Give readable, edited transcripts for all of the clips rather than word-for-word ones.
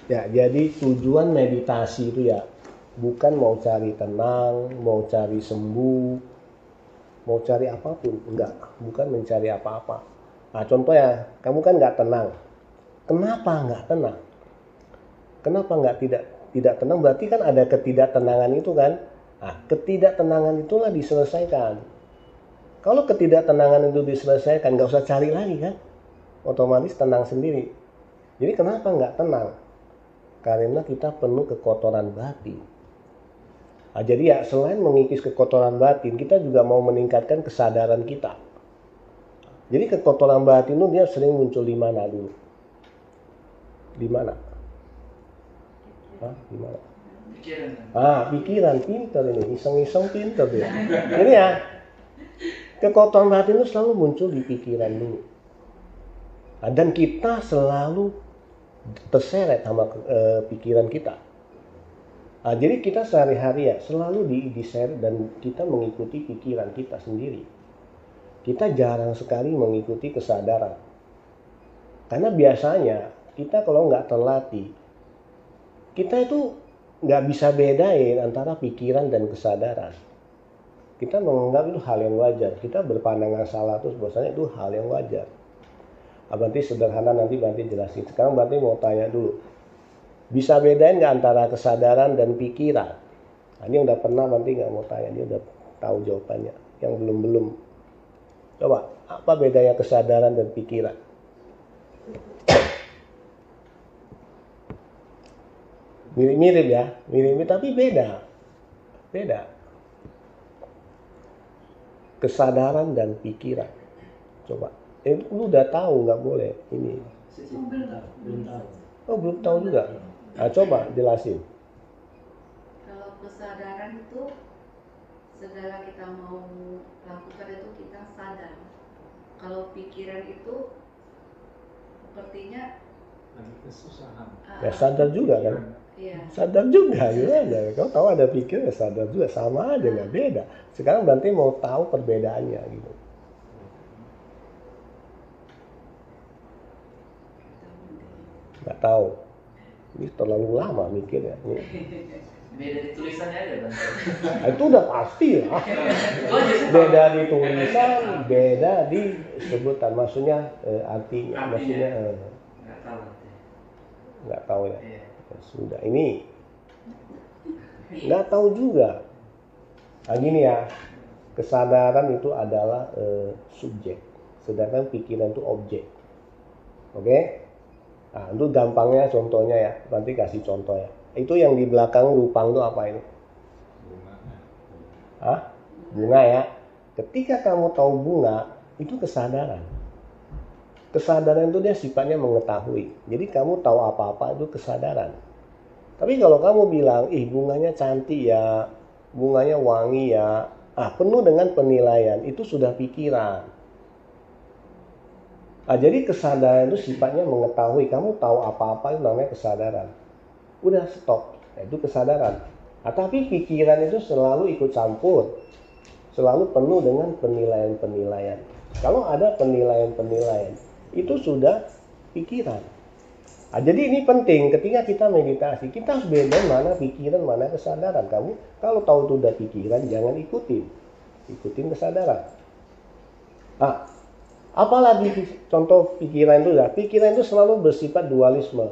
Ya, jadi tujuan meditasi itu ya bukan mau cari tenang, mau cari sembuh, mau cari apapun, enggak, bukan mencari apa-apa. Nah, contohnya, kamu kan nggak tenang. Kenapa nggak tenang? Kenapa nggak tidak tenang? Berarti kan ada ketidaktenangan itu kan? Nah, ketidaktenangan itulah diselesaikan. Kalau ketidaktenangan itu diselesaikan, nggak usah cari lagi kan? Otomatis tenang sendiri. Jadi kenapa nggak tenang? Karena kita penuh kekotoran batin. Nah, jadi ya selain mengikis kekotoran batin, kita juga mau meningkatkan kesadaran kita. Jadi kekotoran batin itu dia sering muncul di mana dulu? Di mana? Di mana? Pikiran. Pikiran, pinter ini, iseng-iseng pinter dia. Jadi ya, kekotoran batin itu selalu muncul di pikiran dulu. Nah, dan kita selalu terseret sama pikiran kita. Nah, jadi kita sehari-hari ya selalu diseret dan kita mengikuti pikiran kita sendiri. Kita jarang sekali mengikuti kesadaran. Karena biasanya kita kalau nggak terlatih, kita itu nggak bisa bedain antara pikiran dan kesadaran. Kita menganggap itu hal yang wajar. Kita berpandangan salah terus, bahwasanya itu hal yang wajar. Berarti sederhana, nanti jelasin. Sekarang berarti mau tanya dulu. Bisa bedain nggak antara kesadaran dan pikiran? Nah, ini udah pernah, nanti nggak mau tanya. Dia udah tahu jawabannya. Yang belum. Coba, apa bedanya kesadaran dan pikiran? Mirip-mirip ya. Mirip-mirip tapi beda. Beda. Kesadaran dan pikiran. Coba. Lu udah tahu nggak boleh ini. Belum tahu. Oh, belum tahu juga. Nah, coba jelasin. Kalau kesadaran itu segala kita mau lakukan itu kita sadar. Kalau pikiran itu sepertinya Lagi kesusahan. Ya sadar juga kan? Iya. Sadar juga gimana? Kau tahu ada pikiran ya sadar juga, sama aja nggak beda. Sekarang berarti mau tahu perbedaannya gitu. Nggak tahu. Ini terlalu lama mikirnya. Beda di tulisannya aja Bang. Itu udah pasti lah. Beda di tulisan, beda di sebutan. Maksudnya artinya. Maksudnya Nggak tahu. nggak tahu ya. Iya. Ya sudah, ini nggak tahu juga. Nah, gini ya, kesadaran itu adalah subjek, sedangkan pikiran itu objek. Oke? Nah, itu gampangnya contohnya ya. Nanti kasih contoh ya. Itu yang di belakang lupang itu apa ini? Bunga ya. Ketika kamu tahu bunga, itu kesadaran. Kesadaran itu dia sifatnya mengetahui. Jadi kamu tahu apa-apa itu kesadaran. Tapi kalau kamu bilang, bunganya cantik ya, bunganya wangi ya, penuh dengan penilaian, itu sudah pikiran. Nah, jadi kesadaran itu sifatnya mengetahui. Kamu tahu apa-apa itu namanya kesadaran. Udah stop, itu kesadaran. Tapi pikiran itu selalu ikut campur, selalu penuh dengan penilaian-penilaian. Kalau ada penilaian-penilaian, itu sudah pikiran. Nah, jadi ini penting ketika kita meditasi, kita harus bedain mana pikiran, mana kesadaran. Kamu kalau tahu itu udah pikiran, jangan ikutin kesadaran. Apalagi contoh pikiran itu ya, pikiran itu selalu bersifat dualisme.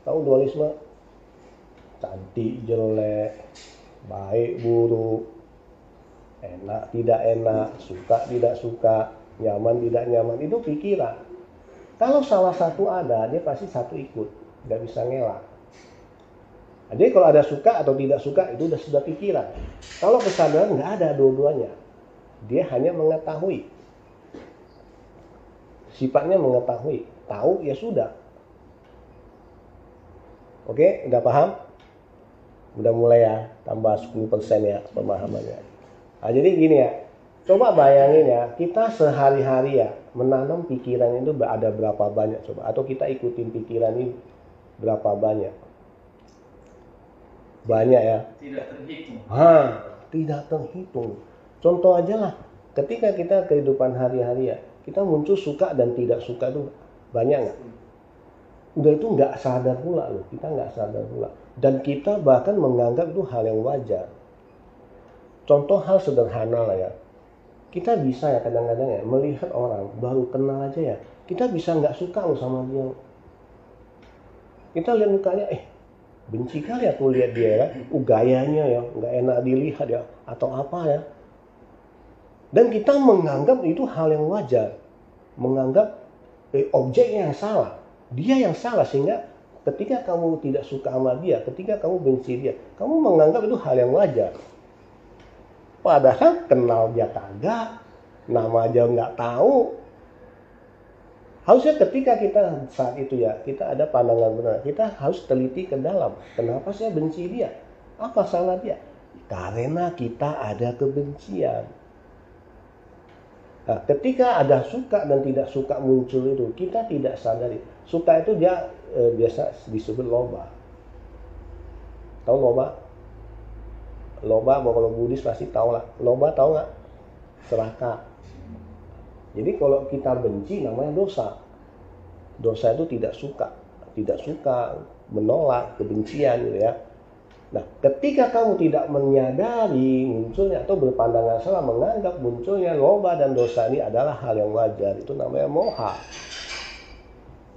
Tahu dualisme? Cantik, jelek, baik, buruk, enak, tidak enak, suka, tidak suka, nyaman, tidak nyaman. Itu pikiran. Kalau salah satu ada, dia pasti satu ikut, nggak bisa ngelak. Jadi kalau ada suka atau tidak suka, itu sudah pikiran. Kalau kesadaran nggak ada dua-duanya. Dia hanya mengetahui. Sifatnya mengetahui. Tahu ya sudah. Oke, udah paham? Udah mulai ya, tambah 10% ya pemahamannya. Nah, jadi gini ya, coba bayangin ya, kita sehari-hari ya, menanam pikiran itu ada berapa banyak coba. Atau kita ikutin pikiran ini berapa banyak. Banyak ya. Tidak terhitung. Tidak terhitung. Contoh aja lah, ketika kita kehidupan hari-hari ya, kita muncul suka dan tidak suka itu banyak nggak? Udah itu nggak sadar pula loh, kita nggak sadar pula. Dan kita bahkan menganggap itu hal yang wajar. Contoh hal sederhana lah ya. Kita bisa ya kadang-kadang ya melihat orang baru kenal aja ya, kita bisa nggak suka loh sama dia. Kita lihat mukanya, benci kali aku lihat dia ya, gayanya ya nggak enak dilihat ya, atau apa ya. Dan kita menganggap itu hal yang wajar, menganggap objeknya yang salah, dia yang salah, sehingga ketika kamu tidak suka sama dia, ketika kamu benci dia, kamu menganggap itu hal yang wajar. Padahal kenal dia kagak, nama aja nggak tahu. Harusnya ketika kita saat itu ya, kita ada pandangan benar, kita harus teliti ke dalam. Kenapa saya benci dia? Apa salah dia? Karena kita ada kebencian. Nah, ketika ada suka dan tidak suka muncul itu, kita tidak sadari. Suka itu dia biasa disebut loba. Tahu loba? Loba, kalau Buddhis pasti tahu lah. Loba tahu nggak? Serakah. Jadi kalau kita benci namanya dosa. Dosa itu tidak suka, menolak, kebencian gitu ya. Nah, ketika kamu tidak menyadari munculnya atau berpandangan salah, menganggap munculnya loba dan dosa ini adalah hal yang wajar, itu namanya moha.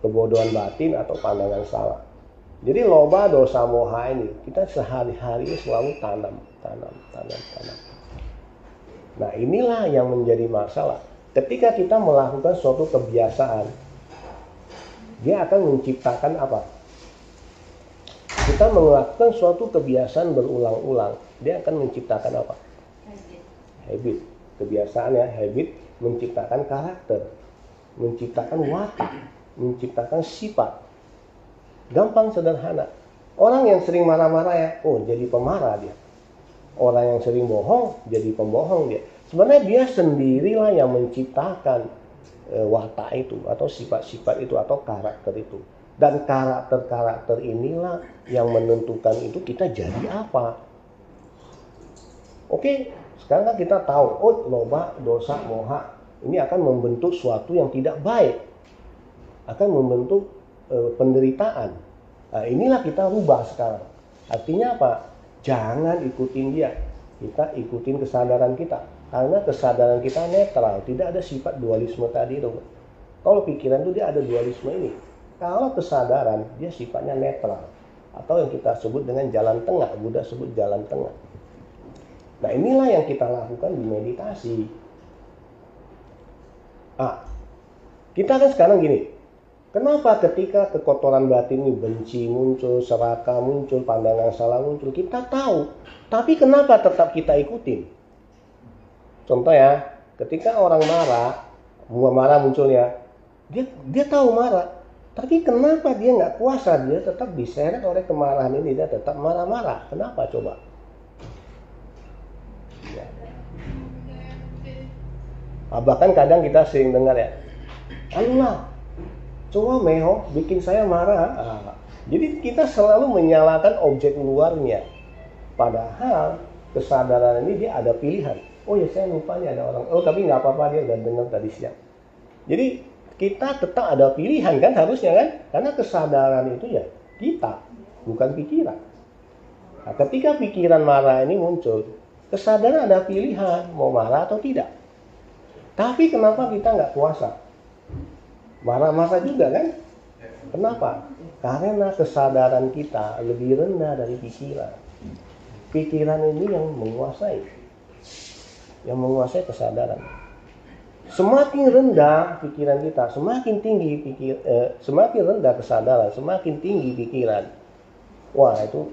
Kebodohan batin atau pandangan salah. Jadi loba, dosa, moha ini kita sehari-hari selalu tanam. Nah, inilah yang menjadi masalah. Ketika kita melakukan suatu kebiasaan, dia akan menciptakan apa? Kita melakukan suatu kebiasaan berulang-ulang, dia akan menciptakan apa? Habit. Kebiasaan ya, habit menciptakan karakter, menciptakan watak, menciptakan sifat. Gampang, sederhana. Orang yang sering marah-marah ya, jadi pemarah dia. Orang yang sering bohong, jadi pembohong dia. Sebenarnya dia sendirilah yang menciptakan watak itu, atau sifat-sifat itu, atau karakter itu. Dan karakter-karakter inilah yang menentukan itu kita jadi apa. Oke, sekarang kan kita tahu, loba, dosa, moha, ini akan membentuk suatu yang tidak baik. Akan membentuk penderitaan. Nah, inilah kita rubah sekarang. Artinya apa? Jangan ikutin dia. Kita ikutin kesadaran kita. Karena kesadaran kita netral. Tidak ada sifat dualisme tadi itu. Kalau pikiran itu dia ada dualisme ini. Kalau kesadaran dia sifatnya netral. Atau yang kita sebut dengan jalan tengah. Buddha sebut jalan tengah. Nah, inilah yang kita lakukan di meditasi. Kita kan sekarang gini. Kenapa ketika kekotoran batin ini, benci muncul, serakah muncul, pandangan salah muncul, kita tahu. Tapi kenapa tetap kita ikutin? Contoh ya, ketika orang marah munculnya, dia tahu marah. Tapi kenapa dia nggak kuasa, dia tetap diseret oleh kemarahan ini, dia tetap marah-marah. Kenapa coba? Ya. Bahkan kadang kita sering dengar ya, alulah, coba meho bikin saya marah. Jadi kita selalu menyalahkan objek luarnya. Padahal kesadaran ini dia ada pilihan. Oh ya, saya lupa nih ada orang. Tapi nggak apa-apa, dia udah dengar tadi siang. Jadi kita tetap ada pilihan kan harusnya kan? Karena kesadaran itu ya kita, bukan pikiran. Nah, ketika pikiran marah ini muncul, kesadaran ada pilihan mau marah atau tidak. Tapi kenapa kita nggak kuasa? Marah-marah juga kan? Kenapa? Karena kesadaran kita lebih rendah dari pikiran. Pikiran ini yang menguasai kesadaran. Semakin rendah pikiran kita, semakin tinggi semakin rendah kesadaran, semakin tinggi pikiran. Wah, itu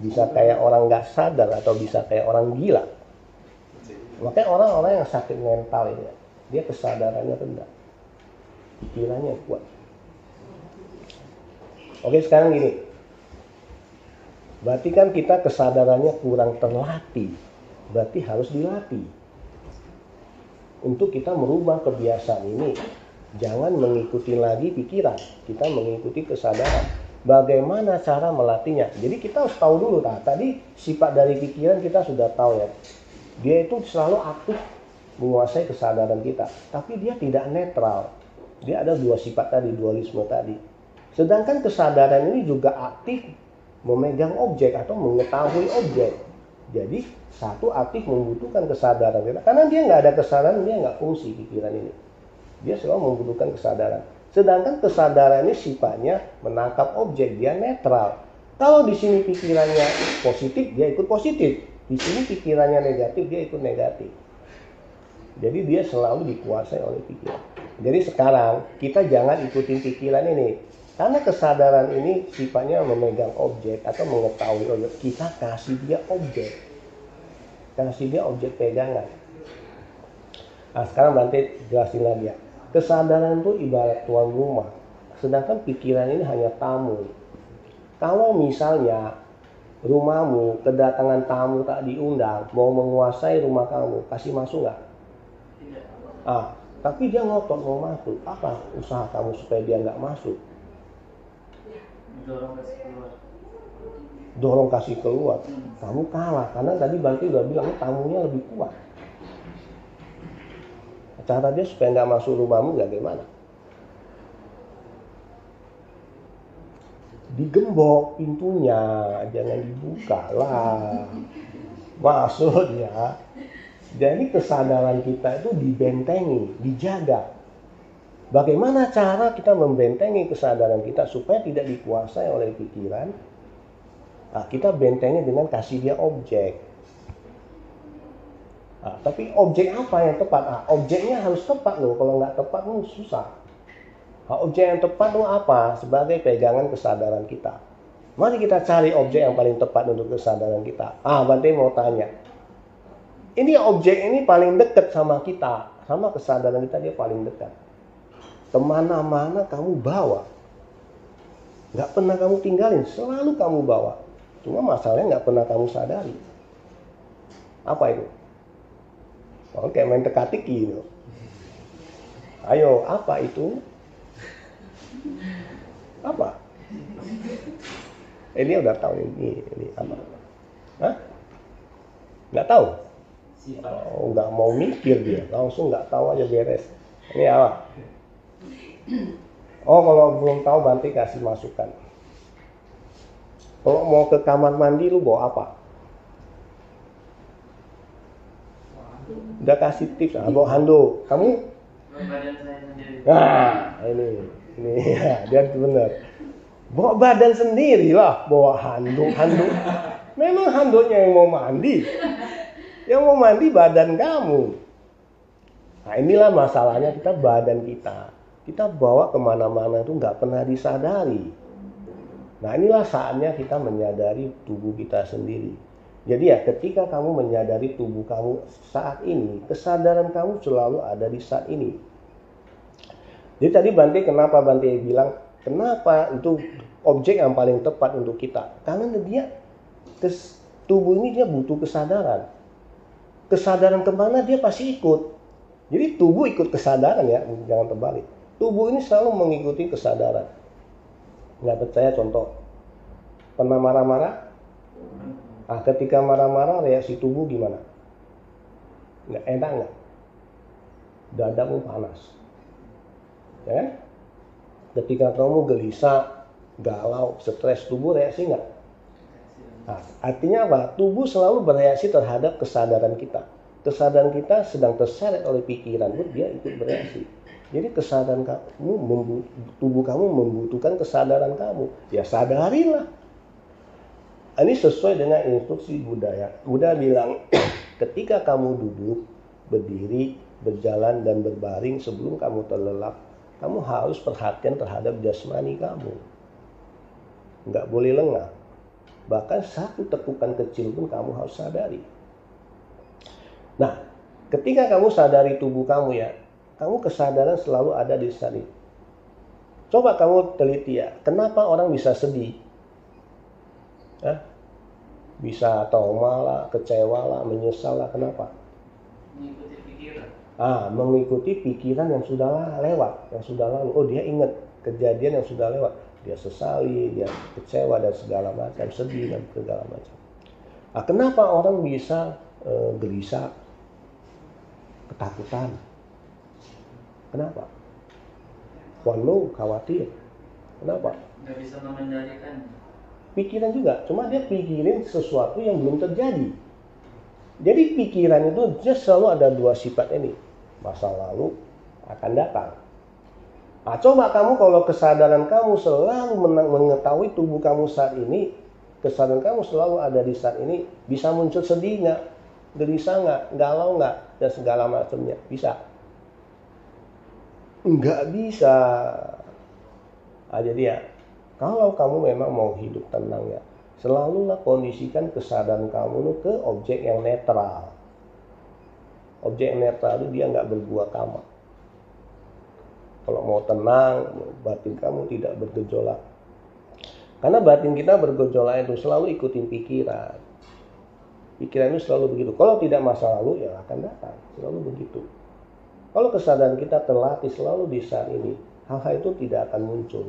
bisa kayak orang nggak sadar atau bisa kayak orang gila. Makanya orang-orang yang sakit mental ini, dia kesadarannya rendah, pikirannya kuat. Oke, sekarang gini. Berarti kan kita kesadarannya kurang terlatih. Berarti harus dilatih. Untuk kita merubah kebiasaan ini, jangan mengikuti lagi pikiran. Kita mengikuti kesadaran. Bagaimana cara melatihnya? Jadi kita harus tahu dulu. Tadi sifat dari pikiran kita sudah tahu ya. Dia itu selalu aktif menguasai kesadaran kita. Tapi dia tidak netral. Dia ada dua sifat tadi, dualisme tadi. Sedangkan kesadaran ini juga aktif memegang objek atau mengetahui objek. Jadi satu aktif membutuhkan kesadaran kita. Karena dia nggak ada kesadaran, dia nggak fungsi pikiran ini. Dia selalu membutuhkan kesadaran. Sedangkan kesadaran ini sifatnya menangkap objek, dia netral. Kalau di sini pikirannya positif, dia ikut positif. Di sini pikirannya negatif, dia ikut negatif. Jadi dia selalu dikuasai oleh pikiran. Jadi sekarang kita jangan ikutin pikiran ini. Karena kesadaran ini sifatnya memegang objek atau mengetahui objek. Kita kasih dia objek. Kasih dia objek pegangan. Nah sekarang nanti jelasin lagi ya. Kesadaran itu ibarat tuan rumah. Sedangkan pikiran ini hanya tamu. Kalau misalnya rumahmu kedatangan tamu tak diundang, mau menguasai rumah kamu, kasih masuk nggak? Tidak. Tapi dia ngotot mau masuk. Apa usaha kamu supaya dia nggak masuk? Dorong kasih keluar. Dorong kasih keluar. Kamu kalah karena tadi Bante udah bilang tamunya lebih kuat. Cara dia supaya nggak masuk rumahmu bagaimana? Digembok pintunya, jangan dibuka lah. Maksudnya, jadi kesadaran kita itu dibentengi, dijaga. Bagaimana cara kita membentengi kesadaran kita supaya tidak dikuasai oleh pikiran? Nah, kita bentengi dengan kasih dia objek. Nah, tapi objek apa yang tepat? Objeknya harus tepat loh. Kalau nggak tepat susah. Objek yang tepat itu apa? Sebagai pegangan kesadaran kita. Mari kita cari objek yang paling tepat untuk kesadaran kita. Bante mau tanya. Ini objek ini paling dekat sama kita. Sama kesadaran kita dia paling dekat. Kemana-mana kamu bawa. Nggak pernah kamu tinggalin. Selalu kamu bawa. Cuma masalahnya nggak pernah kamu sadari. Apa itu? Kayak main teka-teki gitu. Ayo, apa itu? Apa? Ini udah tahu ini apa? Hah? Nggak tahu? Nggak mau mikir dia, langsung nggak tahu aja beres. Ini apa? Kalau belum tahu Bante kasih masukan. Kalau mau ke kamar mandi lu bawa apa? Udah kasih tips, bawa handuk. Kamu? Badan saya sendiri. Ini ya, dia benar. Bawa badan sendiri lah, bawa handuk. Memang handuknya yang mau mandi. Yang mau mandi badan kamu. Nah inilah masalahnya kita badan kita. Kita bawa kemana-mana itu nggak pernah disadari. Nah inilah saatnya kita menyadari tubuh kita sendiri. Jadi ya ketika kamu menyadari tubuh kamu saat ini, kesadaran kamu selalu ada di saat ini. Jadi tadi Bante kenapa Bante bilang kenapa itu objek yang paling tepat untuk kita? Karena dia tubuh ini dia butuh kesadaran. Kesadaran kemana dia pasti ikut. Jadi tubuh ikut kesadaran ya, jangan terbalik. Tubuh ini selalu mengikuti kesadaran. Nggak percaya contoh. Pernah marah-marah? Ketika marah-marah reaksi tubuh gimana? Nggak enak nggak? Dadamu panas. Ya kan? Ketika kamu gelisah, galau, stres, tubuh reaksi nggak? Artinya apa? Tubuh selalu bereaksi terhadap kesadaran kita. Kesadaran kita sedang terseret oleh pikiran pun dia ikut bereaksi. Jadi kesadaran kamu, tubuh kamu membutuhkan kesadaran kamu. Ya sadarilah. Ini sesuai dengan instruksi Buddha ya. Buddha bilang ketika kamu duduk, berdiri, berjalan dan berbaring sebelum kamu terlelap, kamu harus perhatian terhadap jasmani kamu. Nggak boleh lengah. Bahkan satu tekukan kecil pun kamu harus sadari. Nah, ketika kamu sadari tubuh kamu ya, kamu kesadaran selalu ada di sana. Coba kamu teliti ya, kenapa orang bisa sedih? Bisa trauma lah, kecewa lah, menyesal lah, kenapa? Mengikuti pikiran. Mengikuti pikiran yang sudah lewat, yang sudah lalu. Oh, dia ingat kejadian yang sudah lewat. Dia sesali, dia kecewa dan segala macam, sedih dan segala macam. Kenapa orang bisa gelisah, ketakutan? Kenapa? Wallo khawatir. Kenapa? Nggak bisa mengendalikan. Pikiran juga, cuma dia pikirin sesuatu yang belum terjadi. Jadi pikiran itu just selalu ada dua sifat ini, masa lalu akan datang. Nah, coba kamu kalau kesadaran kamu selalu mengetahui tubuh kamu saat ini, kesadaran kamu selalu ada di saat ini, bisa muncul sedih nggak, gelisah nggak, galau nggak, dan segala macamnya, bisa? Nggak bisa. Nah, jadi ya, kalau kamu memang mau hidup tenang ya, selalulah kondisikan kesadaran kamu ke objek yang netral. Objek yang netral itu dia nggak berbuat kamu. Kalau mau tenang, batin kamu tidak bergejolak. Karena batin kita bergejolak itu selalu ikutin pikiran. Pikiran itu selalu begitu. Kalau tidak masa lalu, ya akan datang. Selalu begitu. Kalau kesadaran kita terlatih selalu di saat ini, hal-hal itu tidak akan muncul.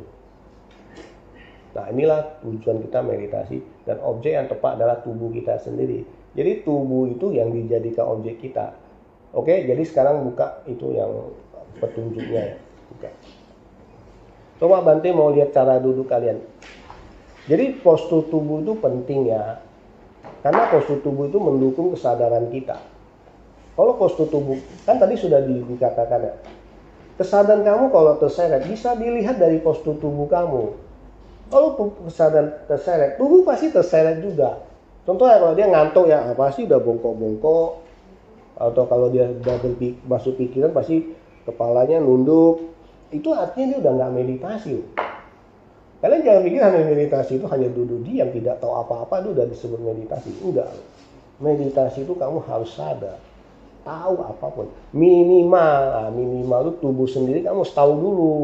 Nah, inilah tujuan kita meditasi. Dan objek yang tepat adalah tubuh kita sendiri. Jadi tubuh itu yang dijadikan objek kita. Oke, jadi sekarang buka itu yang petunjuknya ya. Buka. Coba Bante mau lihat cara duduk kalian. Jadi postur tubuh itu penting ya. Karena postur tubuh itu mendukung kesadaran kita. Kalau postur tubuh, kan tadi sudah dikatakan ya. Kesadaran kamu kalau terseret bisa dilihat dari postur tubuh kamu. Kalau kesadaran terseret, tubuh pasti terseret juga. Contohnya kalau dia ngantuk ya, pasti udah bongkok-bongkok. Atau kalau dia udah masuk pikiran pasti kepalanya nunduk. Itu artinya dia udah nggak meditasi. Kalian jangan pikir hanya meditasi itu hanya duduk diam, tidak tahu apa-apa itu udah disebut meditasi. Enggak. Meditasi itu kamu harus sadar. Tahu apapun. Minimal itu tubuh sendiri kamu harus tahu dulu.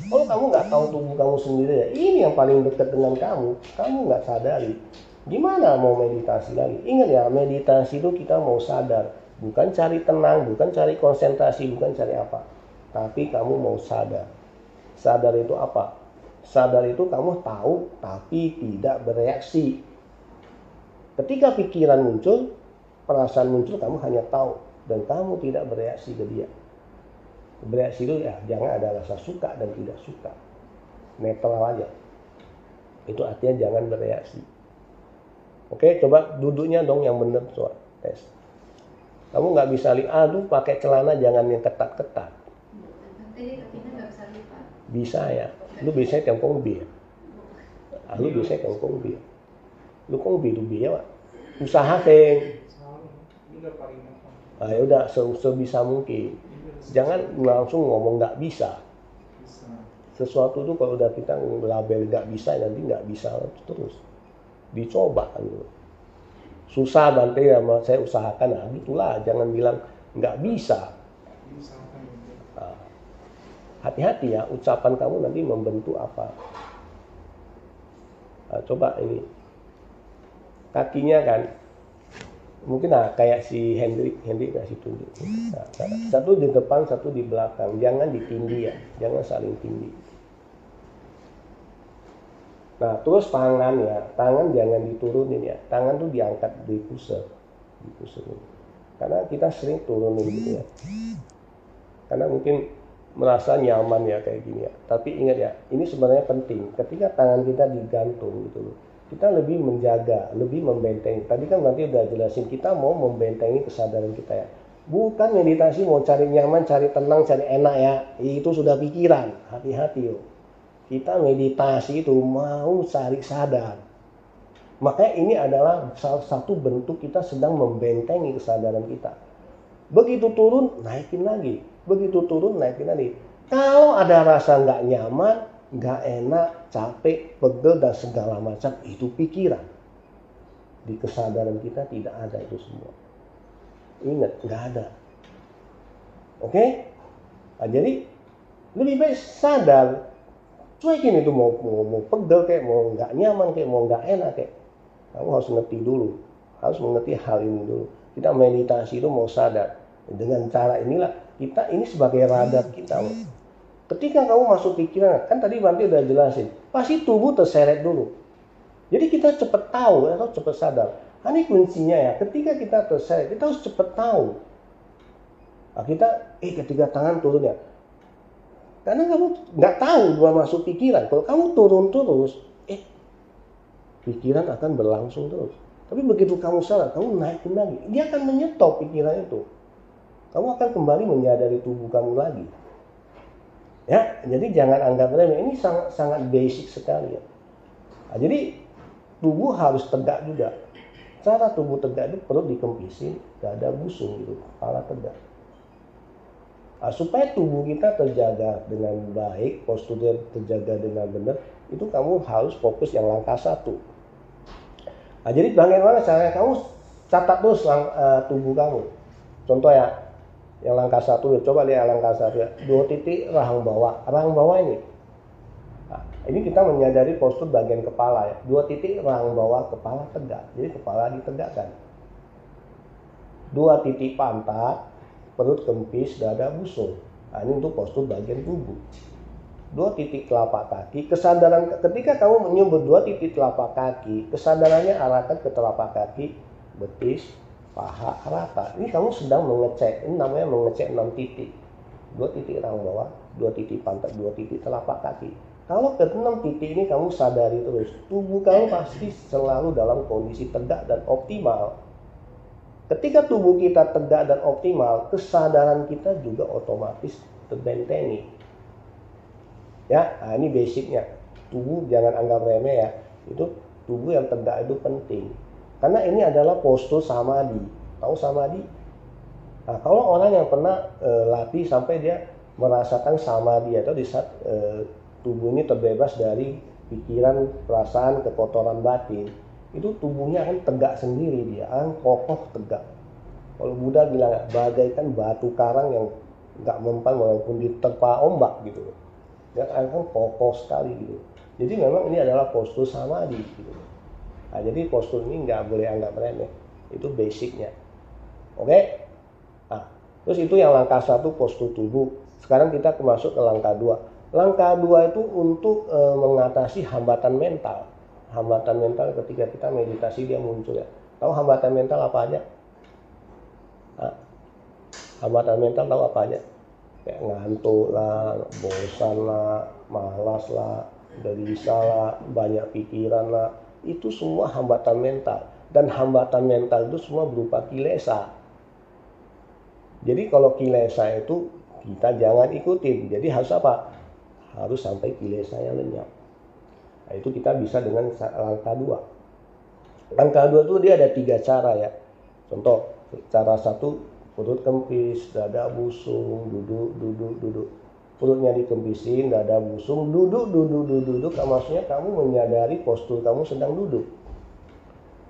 Kalau kamu nggak tahu tubuh kamu sendiri ya, ini yang paling dekat dengan kamu nggak sadari. Gimana mau meditasi lagi? Ingat ya, meditasi itu kita mau sadar. Bukan cari tenang, bukan cari konsentrasi, bukan cari apa. Tapi kamu mau sadar. Sadar itu apa? Sadar itu kamu tahu tapi tidak bereaksi. Ketika pikiran muncul, perasaan muncul, kamu hanya tahu. Dan kamu tidak bereaksi ke dia. Bereaksi itu ya jangan ada rasa suka dan tidak suka. Netral aja. Itu artinya jangan bereaksi. Oke, coba duduknya dong yang benar. Coba tes. Kamu nggak bisa lihat, aduh pakai celana jangan yang ketat-ketat. Nanti kakinya nggak bisa lipat. Bisa ya. Lu biasanya kangkong bir. Lu biasanya kangkong bir. Lu kong bir ya, Pak. Usaha sing. Nah, ya udah sebisa mungkin. Jangan langsung ngomong nggak bisa. Sesuatu tuh kalau udah kita label nggak bisa, nanti nggak bisa terus. Dicoba kan. Susah Bante ya, saya usahakan. Nah, gitulah, jangan bilang nggak bisa. Nah, hati-hati ya, ucapan kamu nanti membentuk apa. Nah, coba ini. Kakinya kan, mungkin kayak si Hendrik kasih tunjuk. Nah, satu di depan, satu di belakang. Jangan ditindih ya, jangan saling tindih. Nah, terus tangan ya, tangan jangan diturunin ya. Tangan tuh diangkat di pusat. Karena kita sering turunin gitu ya. Karena mungkin merasa nyaman ya kayak gini ya. Tapi ingat ya, ini sebenarnya penting. Ketika tangan kita digantung gitu loh, kita lebih menjaga, lebih membentengi. Tadi kan nanti udah jelasin, kita mau membentengi kesadaran kita ya. Bukan meditasi mau cari nyaman, cari tenang, cari enak ya. Itu sudah pikiran. Hati-hati yo. Kita meditasi itu mau cari sadar. Makanya ini adalah salah satu bentuk kita sedang membentengi kesadaran kita. Begitu turun, naikin lagi. Begitu turun, naikin lagi. Kalau ada rasa nggak nyaman, nggak enak, capek, pegel, dan segala macam, itu pikiran. Di kesadaran kita tidak ada itu semua. Ingat, nggak ada. Oke? Nah, jadi lebih baik sadar. Cuekin itu mau pegel kayak, mau nggak nyaman kayak, mau nggak enak kayak. Kamu harus ngerti dulu. Harus mengerti hal ini dulu. Kita meditasi itu mau sadar. Dengan cara inilah, kita ini sebagai radar kita. Ketika kamu masuk pikiran, kan tadi Bante udah jelasin. Pasti tubuh terseret dulu. Jadi kita cepat tahu atau cepat sadar. Ini kuncinya ya, ketika kita terseret, kita harus cepat tahu. Nah, kita, ketika tangan turun ya. Karena kamu nggak tahu dua masuk pikiran. Kalau kamu turun terus, pikiran akan berlangsung terus. Tapi begitu kamu salah, kamu naikin lagi, dia akan menyetop pikiran itu. Kamu akan kembali menyadari tubuh kamu lagi. Ya, jadi jangan anggap remeh. Ini sangat basic sekali ya. Nah, jadi tubuh harus tegak juga. Cara tubuh tegak itu perut dikempisin, dada busung gitu, kepala tegak. Nah, supaya tubuh kita terjaga dengan baik, posturnya terjaga dengan benar, itu kamu harus fokus yang langkah 1. Nah, jadi bagaimana caranya? Kamu catat terus tubuh kamu. Contoh ya, yang langkah 1, coba lihat langkah 1 ya. 2 titik rahang bawah. Rahang bawah ini. Nah, ini kita menyadari postur bagian kepala ya. 2 titik rahang bawah, kepala tegak. Jadi kepala ditegakkan. 2 titik pantat, perut kempis, dada busung. Nah, ini untuk postur bagian tubuh. 2 titik telapak kaki, kesadaran ketika kamu menyebut 2 titik telapak kaki, kesadarannya arahkan ke telapak kaki, betis, paha, rata. Ini kamu sedang mengecek, ini namanya mengecek 6 titik. 2 titik rahang bawah, 2 titik pantat, 2 titik telapak kaki. Kalau ke 6 titik ini kamu sadari terus, tubuh kamu pasti selalu dalam kondisi tegak dan optimal. Ketika tubuh kita tegak dan optimal, kesadaran kita juga otomatis terbentengi. Ya, nah ini basicnya. Tubuh jangan anggap remeh ya. Itu tubuh yang tegak itu penting. Karena ini adalah postur samadhi. Tahu samadhi? Nah, kalau orang yang pernah latih sampai dia merasakan samadhi atau di saat tubuh ini terbebas dari pikiran, perasaan, kekotoran batin, itu tubuhnya akan tegak sendiri, dia akan kokoh tegak. Kalau Buddha bilang bagaikan batu karang yang nggak mempan walaupun diterpa ombak gitu. Dia akan kokoh sekali gitu. Jadi memang ini adalah postur samadhi gitu. Nah, jadi postur ini nggak boleh anggap remeh. Itu basicnya. Oke? Nah, terus itu yang langkah 1 postur tubuh. Sekarang kita masuk ke langkah 2. Langkah 2 itu untuk mengatasi hambatan mental. Hambatan mental ketika kita meditasi dia muncul ya. Tahu hambatan mental apa aja? Nah, hambatan mental tahu apa aja? Kayak ngantuk lah, bosan lah, malas lah, gelisah lah, banyak pikiran lah. Itu semua hambatan mental. Dan hambatan mental itu semua berupa kilesa. Jadi kalau kilesa itu kita jangan ikutin. Jadi harus apa? Harus sampai kilesanya lenyap. Nah, itu kita bisa dengan langkah 2. Langkah 2 itu dia ada 3 cara ya. Contoh, cara 1, perut kempis, dada busung, duduk. Perutnya dikempisin, dada busung, duduk. Maksudnya kamu menyadari postur kamu sedang duduk.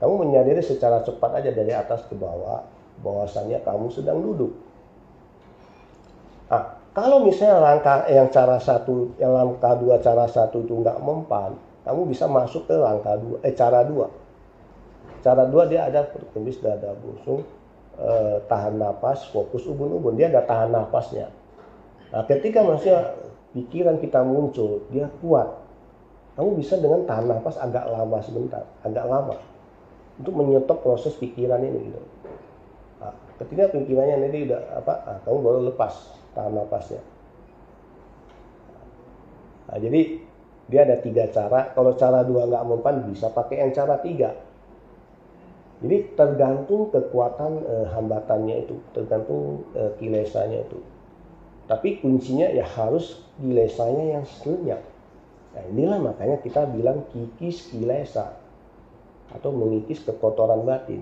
Kamu menyadari secara cepat aja dari atas ke bawah, bahwasannya kamu sedang duduk. Nah, kalau misalnya langkah yang cara 1, yang langkah 2 cara 1 itu nggak mempan, kamu bisa masuk ke langkah 2, cara 2. Cara 2 dia ada perut kempis, dada busung, tahan napas, fokus ubun-ubun, dia ada tahan napasnya. Nah, ketika maksudnya pikiran kita muncul, dia kuat. Kamu bisa dengan tahan napas agak lama sebentar, agak lama untuk menyetop proses pikiran ini gitu. Nah, ketika pikirannya ini udah kamu baru lepas tahan napasnya. Nah, jadi dia ada 3 cara. Kalau cara 2 nggak mempan, bisa pakai yang cara 3. Jadi tergantung kekuatan hambatannya itu, tergantung kilesanya itu. Tapi kuncinya ya harus kilesanya yang lenyap. Nah, inilah makanya kita bilang kikis kilesa atau mengikis kekotoran batin.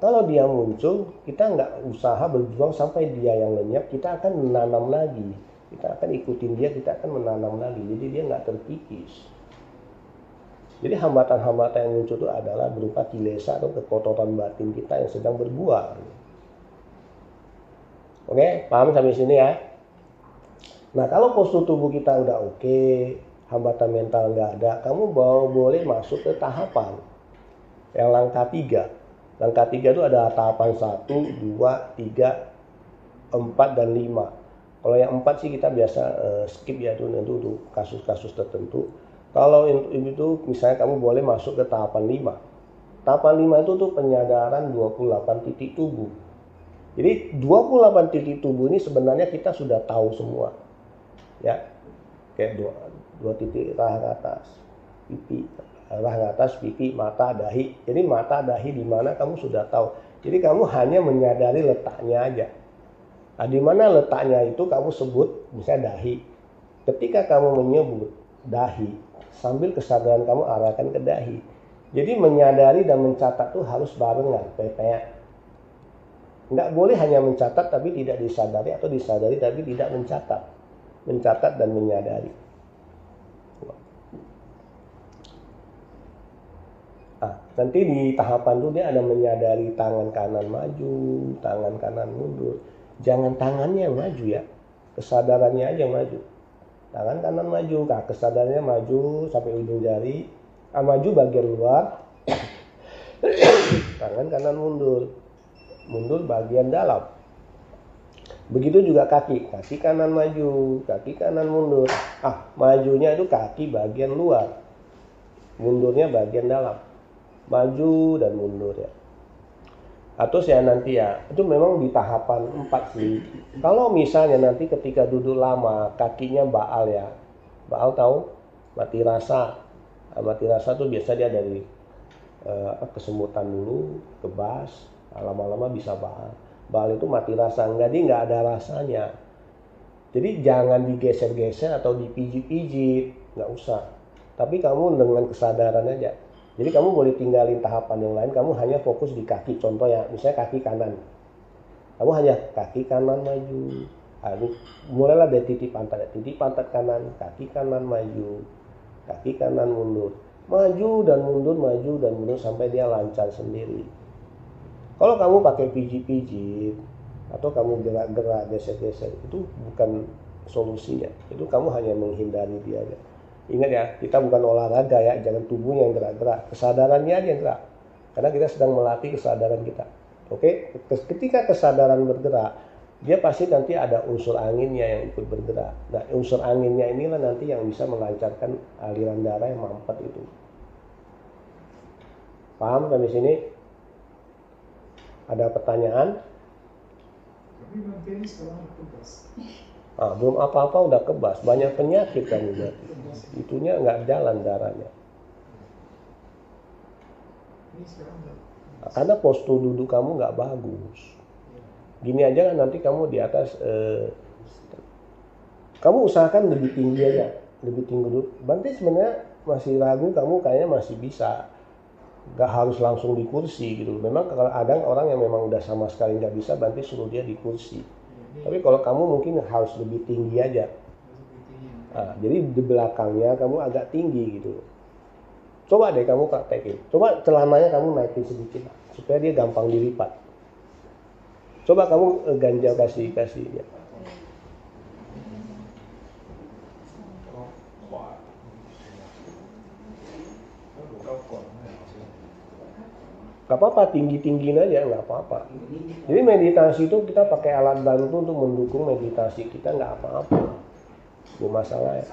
Kalau dia muncul, kita nggak usaha berjuang sampai dia yang lenyap, kita akan menanam lagi. Kita akan ikutin dia, kita akan menanam lagi. Jadi dia nggak terkikis. Jadi hambatan-hambatan yang muncul itu adalah berupa kilesa atau kekotoran batin kita yang sedang berbuah. Oke, paham sampai sini ya? Nah, kalau postur tubuh kita udah oke, hambatan mental nggak ada, kamu boleh masuk ke tahapan yang langkah 3. Langkah 3 itu ada tahapan 1, 2, 3, 4, dan 5. Kalau yang 4 sih kita biasa skip ya, itu untuk kasus-kasus tertentu. Kalau itu misalnya kamu boleh masuk ke tahapan 5. Tahapan 5 itu tuh penyadaran 28 titik tubuh. Jadi 28 titik tubuh ini sebenarnya kita sudah tahu semua. Ya, Kayak dua titik rahang atas, pipi, rahang atas, pipi, mata, dahi. Jadi mata, dahi di mana kamu sudah tahu. Jadi kamu hanya menyadari letaknya aja. Nah, di mana letaknya itu kamu sebut misalnya dahi. Ketika kamu menyebut dahi, sambil kesadaran kamu arahkan ke dahi. Jadi menyadari dan mencatat itu harus barengan, PPA. Nggak boleh hanya mencatat tapi tidak disadari, atau disadari tapi tidak mencatat. Mencatat dan menyadari. Nah, nanti di tahapan itu dia ada menyadari tangan kanan maju, tangan kanan mundur. Jangan tangannya yang maju ya, kesadarannya aja yang maju. Tangan kanan maju, kesadarannya maju sampai ujung jari. Maju bagian luar, tangan kanan mundur. Mundur bagian dalam. Begitu juga kaki kanan maju, kaki kanan mundur. Majunya itu kaki bagian luar, mundurnya bagian dalam. Maju dan mundur ya. Atau saya nanti ya, itu memang di tahapan 4 sih. Kalau misalnya nanti ketika duduk lama, kakinya baal ya. Baal tahu? Mati rasa. Mati rasa tuh biasa dia dari kesemutan dulu, kebas, lama-lama bisa baal. Baal itu mati rasa, jadi nggak ada rasanya. Jadi jangan digeser-geser atau dipijit-pijit, nggak usah. Tapi kamu dengan kesadaran aja. Jadi kamu boleh tinggalin tahapan yang lain, kamu hanya fokus di kaki. Contoh ya, misalnya kaki kanan. Kamu hanya kaki kanan maju. Mulailah dari titik pantat kanan, kaki kanan maju, kaki kanan mundur. Maju dan mundur sampai dia lancar sendiri. Kalau kamu pakai pijit-pijit atau kamu gerak-gerak, geser-geser, itu bukan solusinya. Itu kamu hanya menghindari dia aja. Ingat ya, kita bukan olahraga ya, jangan tubuhnya yang gerak-gerak, kesadarannya aja yang gerak. Karena kita sedang melatih kesadaran kita. Oke, ketika kesadaran bergerak, dia pasti nanti ada unsur anginnya yang ikut bergerak. Nah, unsur anginnya inilah nanti yang bisa melancarkan aliran darah yang mampet itu. Paham sampai sini? Ada pertanyaan? Tapi nanti ini sekarang kebas. Belum apa-apa udah kebas, banyak penyakit kan udah. Itunya nggak jalan darahnya. Ini sekarang Karena postur duduk kamu nggak bagus. Gini aja kan nanti kamu di atas, kamu usahakan lebih tinggi aja, lebih tinggi dulu. Berarti sebenarnya masih ragu, kamu kayaknya masih bisa. Gak harus langsung di kursi gitu. Memang kalau ada orang yang memang udah sama sekali nggak bisa, berarti suruh dia di kursi. Tapi kalau kamu mungkin harus lebih tinggi aja. Jadi di belakangnya kamu agak tinggi gitu. Coba deh kamu praktekin. Coba celananya kamu naikin sedikit supaya dia gampang dilipat. Coba kamu ganjal kasih ya. Gak apa-apa, tinggi-tinggiin aja, gak apa-apa. Jadi meditasi itu kita pakai alat bantu untuk mendukung meditasi kita, gak apa-apa. Gak masalah ya.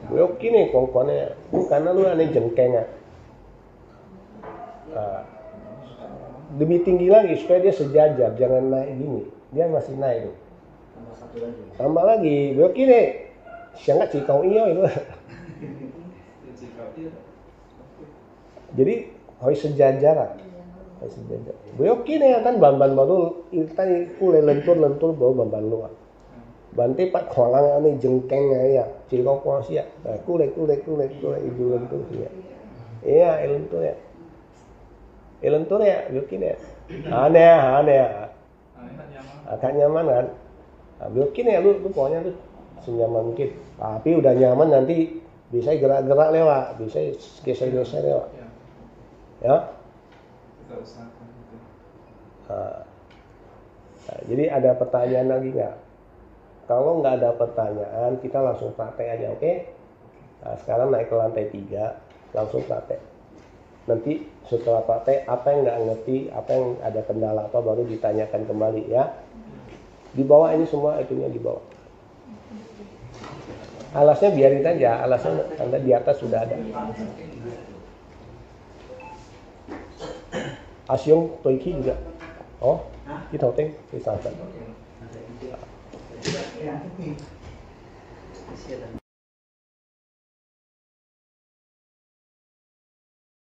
Belok gini kongkonnya, karena lu aneh jengkengnya. Lebih tinggi lagi supaya dia sejajar, jangan naik gini. Dia masih naik tuh. Tambah lagi, belok gini. Siang gak cikau iya itu. Jadi harus sejajar. Belok kini kan ban baru tadi kulai lentur bawa ban luar. Banti pak kolang ane jengkeng ya, cikau kuasi ya. Kulai ibu lentur ya. Iya lentur ya. Lentur ya, belok kini ya. Aneh ya. Agak nyaman kan. Belok kini ya lu pokoknya tuh senyaman mungkin. Tapi udah nyaman nanti bisa gerak-gerak lewat, bisa geser-geser lewat. Ya. kita usahakan itu. Jadi ada pertanyaan lagi nggak? Kalau nggak ada pertanyaan, kita langsung praktek aja, oke? Nah, sekarang naik ke lantai 3, langsung praktek. Nanti setelah praktek, apa yang nggak ngerti, apa yang ada kendala apa, baru ditanyakan kembali ya. Di bawah ini semua itunya di bawah. Alasnya biarin aja, alasnya Anda di atas sudah ada. Asyong Toiki juga. Oh, kita teng, kita Ya, oke. Siapa?